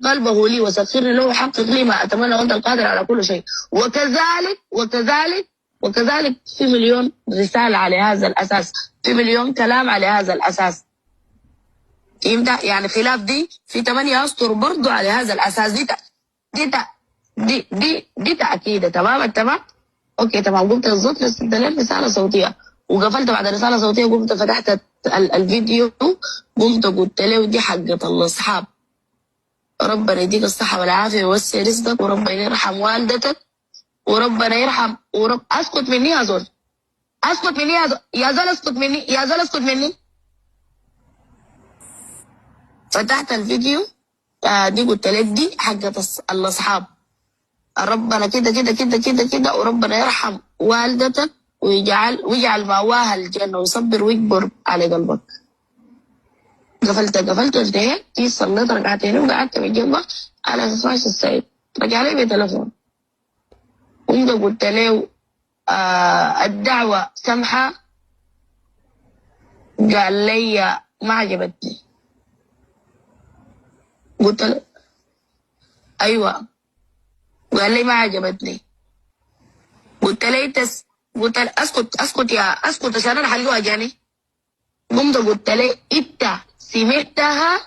قلبه لي وسخرني له وحقق لي ما اتمنى وانت القادر على كل شيء. وكذلك في مليون رساله على هذا الاساس، في مليون كلام على هذا الاساس. فهمت؟ يعني خلاف دي في 8 اسطر برضو على هذا الاساس. دي تاكيده. تمام. اوكي تمام. قمت نزلت للست رساله صوتيه وقفلت بعد الرساله الصوتيه، قمت فتحت الفيديو، قمت قلت له دي حقة الاصحاب، ربنا يديك الصحه والعافيه ويوسع رزقك، وربنا يرحم والدتك، وربنا يرحم اسكت مني يا زول، اسكت مني يا زول اسكت مني. فتحت الفيديو دي قلت لك دي حقة الاصحاب، ربنا كده وربنا يرحم والدتك ويجعل مأواها الجنة ويصبر ويكبر على قلبك. قفلت وانتهيت. في صليت ركعتين وقعدت من جنبه على فراش السعيد، رجع لي بتليفون. قمت قلت له الدعوة سمحة، قال لي ما عجبتني. قلت له ايوه، قال لي ما عجبتني. قلت له اسكت عشان انا حلقه اجاني. قمت قلت له انت سمعتها؟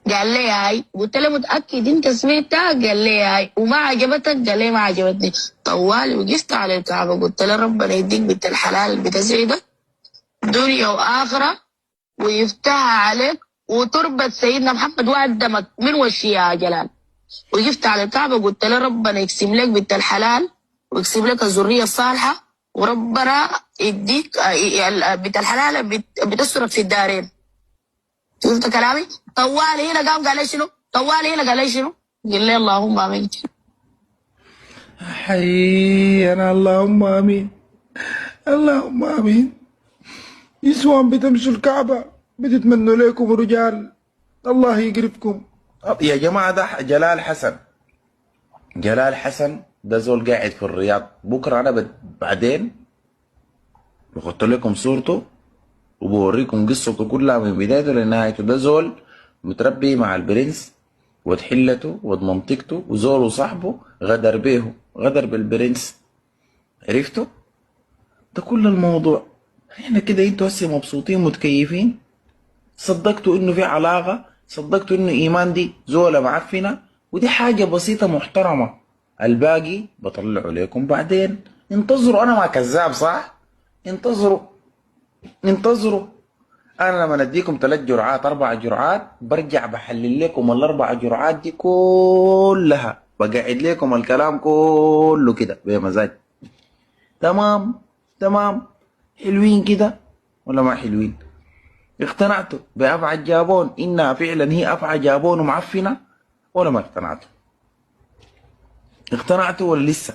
قال لي هاي. قلت له متاكد انت سمعتها؟ قال لي هاي. وما عجبتك؟ قال لي ما عجبتني. طوالي وقفت على الكعبه قلت له ربنا يديك بنت الحلال بتسعدك دنيا واخره ويفتحها عليك وتربة سيدنا محمد وقدمك من وشي يا جلال. وقفت على الكعبه قلت له ربنا يقسم لك بنت الحلال ويقسم لك الذريه الصالحه، وربنا يديك بنت الحلال بتسرك في الدارين. شفت كلامي؟ طوالي هنا قام قال لي شنو؟ قال لي اللهم امين. حي انا اللهم امين، اللهم امين. يسوان بتمشوا الكعبة بتتمنوا لكم رجال، الله يقرفكم يا جماعة. ده جلال حسن ده زول قاعد في الرياض. بكرة أنا بعدين بحط لكم صورته وبوريكم قصته كلها من بدايته لنهايته. ده زول متربي مع البرنس ود حلته ود منطقته، وزول وصاحبه غدر بالبرنس. عرفتوا؟ ده كل الموضوع. احنا كده انتوا هسه مبسوطين متكيفين، صدقتوا انه في علاقة، صدقتوا انه ايمان دي زولة معفنة، ودي حاجة بسيطة محترمة. الباقي بطلعوا لكم بعدين. انتظروا، انا ما كذاب صح؟ انتظروا. انا لما اديكم 3 جرعات 4 جرعات برجع بحلل لكم ال4 جرعات دي كلها، بقعد لكم الكلام كله كده بمزاج. تمام. حلوين كده ولا ما حلوين؟ اقتنعتوا بأفعى جابون إنها فعلا هي أفعى جابون ومعفنة ولا ما اقتنعتوا؟ اقتنعتوا ولا لسه؟